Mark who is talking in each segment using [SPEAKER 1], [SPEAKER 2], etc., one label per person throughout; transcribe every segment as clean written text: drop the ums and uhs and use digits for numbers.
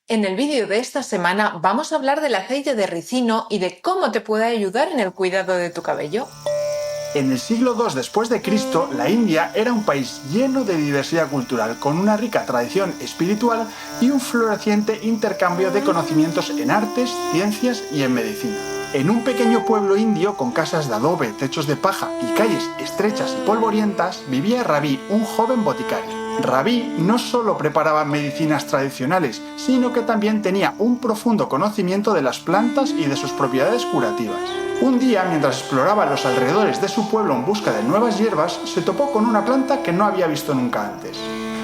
[SPEAKER 1] En el vídeo de esta semana vamos a hablar del aceite de ricino y de cómo te puede ayudar en el cuidado de tu cabello.
[SPEAKER 2] En el siglo II después de Cristo, la India era un país lleno de diversidad cultural, con una rica tradición espiritual y un floreciente intercambio de conocimientos en artes, ciencias y en medicina. En un pequeño pueblo indio con casas de adobe, techos de paja y calles estrechas y polvorientas, vivía Ravi, un joven boticario. Ravi no solo preparaba medicinas tradicionales, sino que también tenía un profundo conocimiento de las plantas y de sus propiedades curativas. Un día, mientras exploraba los alrededores de su pueblo en busca de nuevas hierbas, se topó con una planta que no había visto nunca antes.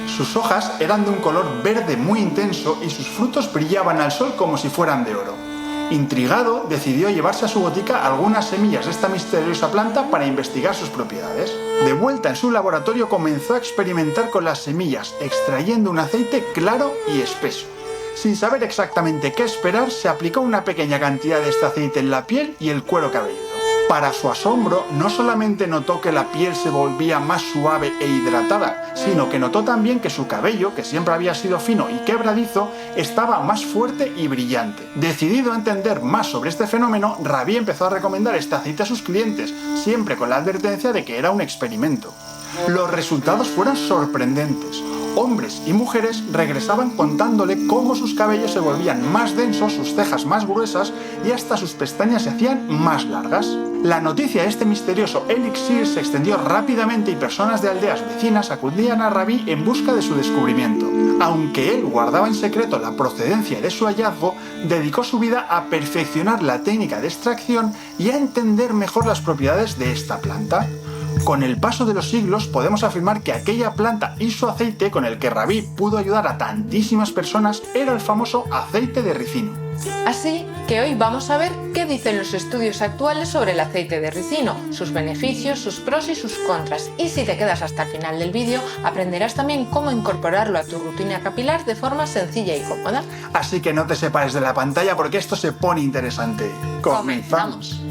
[SPEAKER 2] Sus hojas eran de un color verde muy intenso y sus frutos brillaban al sol como si fueran de oro. Intrigado, decidió llevarse a su botica algunas semillas de esta misteriosa planta para investigar sus propiedades. De vuelta en su laboratorio comenzó a experimentar con las semillas, extrayendo un aceite claro y espeso. Sin saber exactamente qué esperar, se aplicó una pequeña cantidad de este aceite en la piel y el cuero cabelludo. Para su asombro, no solamente notó que la piel se volvía más suave e hidratada, sino que notó también que su cabello, que siempre había sido fino y quebradizo, estaba más fuerte y brillante. Decidido a entender más sobre este fenómeno, Ravi empezó a recomendar este aceite a sus clientes, siempre con la advertencia de que era un experimento. Los resultados fueron sorprendentes. Hombres y mujeres regresaban contándole cómo sus cabellos se volvían más densos, sus cejas más gruesas y hasta sus pestañas se hacían más largas. La noticia de este misterioso elixir se extendió rápidamente y personas de aldeas vecinas acudían a Ravi en busca de su descubrimiento. Aunque él guardaba en secreto la procedencia de su hallazgo, dedicó su vida a perfeccionar la técnica de extracción y a entender mejor las propiedades de esta planta. Con el paso de los siglos podemos afirmar que aquella planta y su aceite con el que Ravi pudo ayudar a tantísimas personas era el famoso aceite de ricino.
[SPEAKER 1] Así que hoy vamos a ver qué dicen los estudios actuales sobre el aceite de ricino, sus beneficios, sus pros y sus contras. Y si te quedas hasta el final del vídeo, aprenderás también cómo incorporarlo a tu rutina capilar de forma sencilla y cómoda.
[SPEAKER 2] Así que no te separes de la pantalla porque esto se pone interesante. ¡Comenzamos!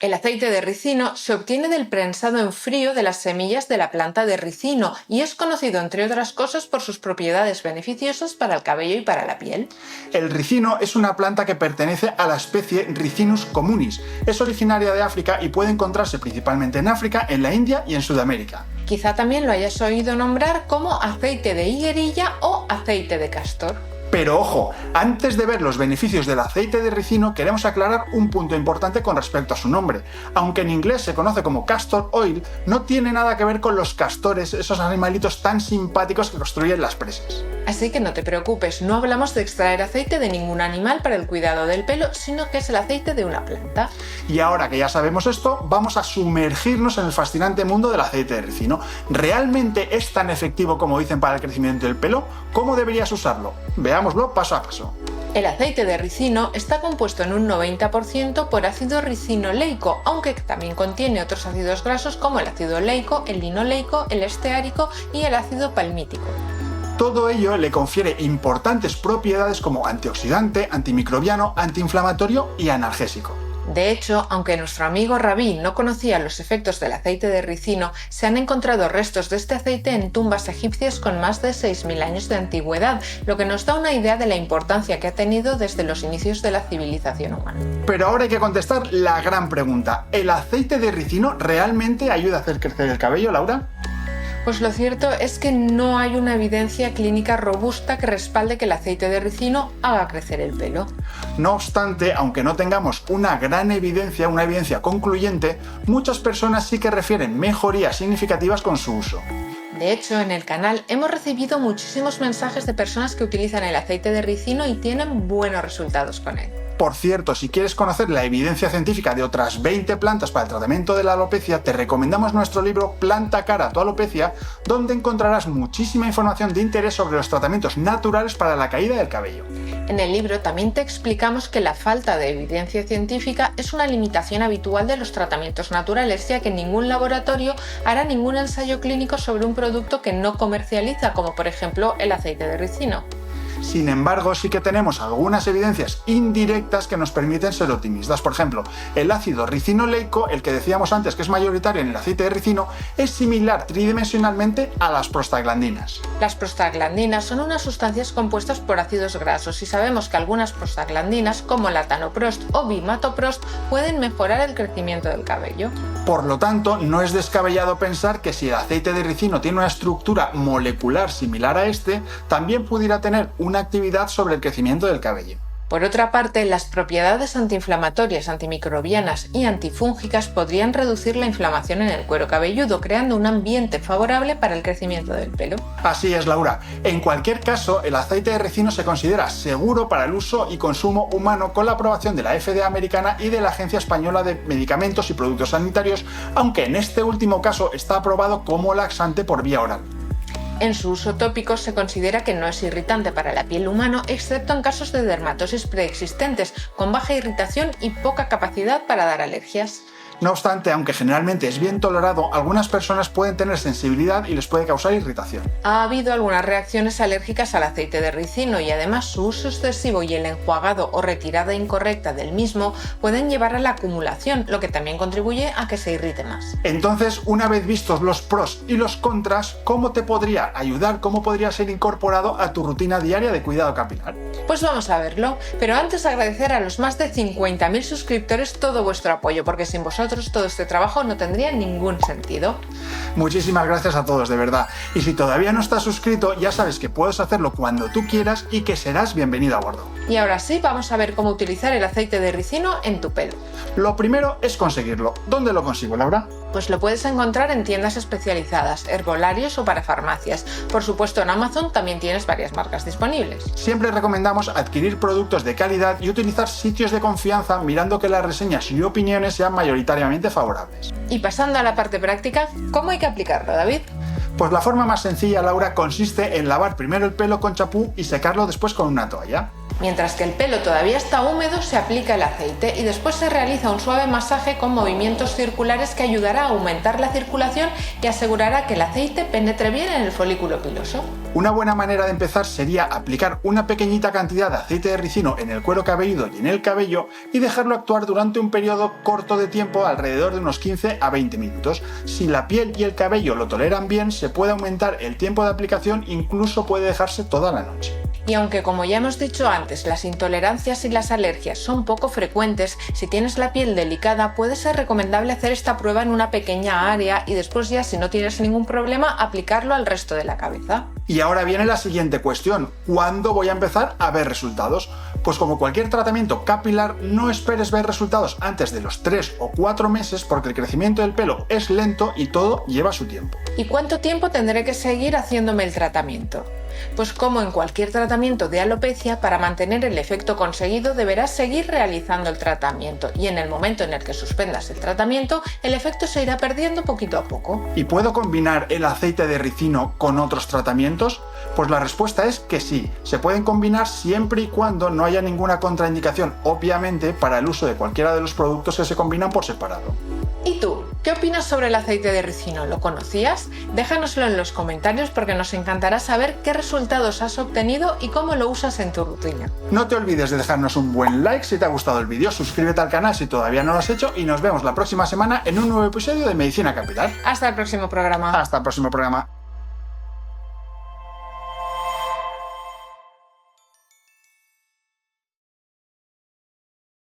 [SPEAKER 1] El aceite de ricino se obtiene del prensado en frío de las semillas de la planta de ricino y es conocido, entre otras cosas, por sus propiedades beneficiosas para el cabello y para la piel.
[SPEAKER 2] El ricino es una planta que pertenece a la especie Ricinus communis. Es originaria de África y puede encontrarse principalmente en África, en la India y en Sudamérica.
[SPEAKER 1] Quizá también lo hayas oído nombrar como aceite de higuerilla o aceite de castor.
[SPEAKER 2] Pero ojo, antes de ver los beneficios del aceite de ricino queremos aclarar un punto importante con respecto a su nombre. Aunque en inglés se conoce como castor oil, no tiene nada que ver con los castores, esos animalitos tan simpáticos que construyen las presas.
[SPEAKER 1] Así que no te preocupes, no hablamos de extraer aceite de ningún animal para el cuidado del pelo, sino que es el aceite de una planta.
[SPEAKER 2] Y ahora que ya sabemos esto, vamos a sumergirnos en el fascinante mundo del aceite de ricino. ¿Realmente es tan efectivo como dicen para el crecimiento del pelo? ¿Cómo deberías usarlo? Veámoslo paso a paso.
[SPEAKER 1] El aceite de ricino está compuesto en un 90% por ácido ricinoleico, aunque también contiene otros ácidos grasos como el ácido oleico, el linoleico, el esteárico y el ácido palmítico.
[SPEAKER 2] Todo ello le confiere importantes propiedades como antioxidante, antimicrobiano, antiinflamatorio y analgésico.
[SPEAKER 1] De hecho, aunque nuestro amigo Ravi no conocía los efectos del aceite de ricino, se han encontrado restos de este aceite en tumbas egipcias con más de 6.000 años de antigüedad, lo que nos da una idea de la importancia que ha tenido desde los inicios de la civilización humana.
[SPEAKER 2] Pero ahora hay que contestar la gran pregunta. ¿El aceite de ricino realmente ayuda a hacer crecer el cabello, Laura?
[SPEAKER 1] Pues lo cierto es que no hay una evidencia clínica robusta que respalde que el aceite de ricino haga crecer el pelo.
[SPEAKER 2] No obstante, aunque no tengamos una gran evidencia, una evidencia concluyente, muchas personas sí que refieren mejorías significativas con su uso.
[SPEAKER 1] De hecho, en el canal hemos recibido muchísimos mensajes de personas que utilizan el aceite de ricino y tienen buenos resultados con él.
[SPEAKER 2] Por cierto, si quieres conocer la evidencia científica de otras 20 plantas para el tratamiento de la alopecia, te recomendamos nuestro libro Planta cara a tu alopecia, donde encontrarás muchísima información de interés sobre los tratamientos naturales para la caída del cabello.
[SPEAKER 1] En el libro también te explicamos que la falta de evidencia científica es una limitación habitual de los tratamientos naturales, ya que ningún laboratorio hará ningún ensayo clínico sobre un producto que no comercializa, como por ejemplo el aceite de ricino.
[SPEAKER 2] Sin embargo, sí que tenemos algunas evidencias indirectas que nos permiten ser optimistas. Por ejemplo, el ácido ricinoleico, el que decíamos antes que es mayoritario en el aceite de ricino, es similar tridimensionalmente a las prostaglandinas.
[SPEAKER 1] Las prostaglandinas son unas sustancias compuestas por ácidos grasos y sabemos que algunas prostaglandinas, como la tanoprost o bimatoprost, pueden mejorar el crecimiento del cabello.
[SPEAKER 2] Por lo tanto, no es descabellado pensar que si el aceite de ricino tiene una estructura molecular similar a este, también pudiera tener una actividad sobre el crecimiento del cabello.
[SPEAKER 1] Por otra parte, las propiedades antiinflamatorias, antimicrobianas y antifúngicas podrían reducir la inflamación en el cuero cabelludo, creando un ambiente favorable para el crecimiento del pelo.
[SPEAKER 2] Así es, Laura. En cualquier caso, el aceite de ricino se considera seguro para el uso y consumo humano con la aprobación de la FDA americana y de la Agencia Española de Medicamentos y Productos Sanitarios, aunque en este último caso está aprobado como laxante por vía oral.
[SPEAKER 1] En su uso tópico se considera que no es irritante para la piel humana, excepto en casos de dermatosis preexistentes, con baja irritación y poca capacidad para dar alergias.
[SPEAKER 2] No obstante, aunque generalmente es bien tolerado, algunas personas pueden tener sensibilidad y les puede causar irritación.
[SPEAKER 1] Ha habido algunas reacciones alérgicas al aceite de ricino y además su uso excesivo y el enjuagado o retirada incorrecta del mismo pueden llevar a la acumulación, lo que también contribuye a que se irrite más.
[SPEAKER 2] Entonces, una vez vistos los pros y los contras, ¿cómo te podría ayudar? ¿Cómo podría ser incorporado a tu rutina diaria de cuidado capilar?
[SPEAKER 1] Pues vamos a verlo, pero antes agradecer a los más de 50.000 suscriptores todo vuestro apoyo, porque sin vosotros todo este trabajo no tendría ningún sentido.
[SPEAKER 2] Muchísimas gracias a todos, de verdad. Y si todavía no estás suscrito, ya sabes que puedes hacerlo cuando tú quieras y que serás bienvenido a bordo.
[SPEAKER 1] Y ahora sí, vamos a ver cómo utilizar el aceite de ricino en tu pelo.
[SPEAKER 2] Lo primero es conseguirlo. ¿Dónde lo consigo, Laura?
[SPEAKER 1] Pues lo puedes encontrar en tiendas especializadas, herbolarios o para farmacias. Por supuesto, en Amazon también tienes varias marcas disponibles.
[SPEAKER 2] Siempre recomendamos adquirir productos de calidad y utilizar sitios de confianza mirando que las reseñas y opiniones sean mayoritariamente favorables.
[SPEAKER 1] Y pasando a la parte práctica, ¿cómo hay que aplicarlo, David?
[SPEAKER 2] Pues la forma más sencilla, Laura, consiste en lavar primero el pelo con champú y secarlo después con una toalla.
[SPEAKER 1] Mientras que el pelo todavía está húmedo, se aplica el aceite y después se realiza un suave masaje con movimientos circulares que ayudará a aumentar la circulación y asegurará que el aceite penetre bien en el folículo piloso.
[SPEAKER 2] Una buena manera de empezar sería aplicar una pequeñita cantidad de aceite de ricino en el cuero cabelludo y en el cabello y dejarlo actuar durante un periodo corto de tiempo, alrededor de unos 15 a 20 minutos. Si la piel y el cabello lo toleran bien, se puede aumentar el tiempo de aplicación, incluso puede dejarse toda la noche.
[SPEAKER 1] Y aunque, como ya hemos dicho antes, las intolerancias y las alergias son poco frecuentes, si tienes la piel delicada puede ser recomendable hacer esta prueba en una pequeña área y después ya, si no tienes ningún problema, aplicarlo al resto de la cabeza.
[SPEAKER 2] Y ahora viene la siguiente cuestión: ¿cuándo voy a empezar a ver resultados? Pues como cualquier tratamiento capilar, no esperes ver resultados antes de los 3 o 4 meses porque el crecimiento del pelo es lento y todo lleva su tiempo.
[SPEAKER 1] ¿Y cuánto tiempo tendré que seguir haciéndome el tratamiento? Pues como en cualquier tratamiento de alopecia, para mantener el efecto conseguido deberás seguir realizando el tratamiento y en el momento en el que suspendas el tratamiento, el efecto se irá perdiendo poquito a poco.
[SPEAKER 2] ¿Y puedo combinar el aceite de ricino con otros tratamientos? Pues la respuesta es que sí, se pueden combinar siempre y cuando no haya ninguna contraindicación, obviamente, para el uso de cualquiera de los productos que se combinan por separado.
[SPEAKER 1] ¿Y tú? ¿Qué opinas sobre el aceite de ricino? ¿Lo conocías? Déjanoslo en los comentarios porque nos encantará saber qué resultados has obtenido y cómo lo usas en tu rutina.
[SPEAKER 2] No te olvides de dejarnos un buen like si te ha gustado el vídeo, suscríbete al canal si todavía no lo has hecho y nos vemos la próxima semana en un nuevo episodio de Medicina Capilar.
[SPEAKER 1] Hasta el próximo programa.
[SPEAKER 2] Hasta el próximo programa.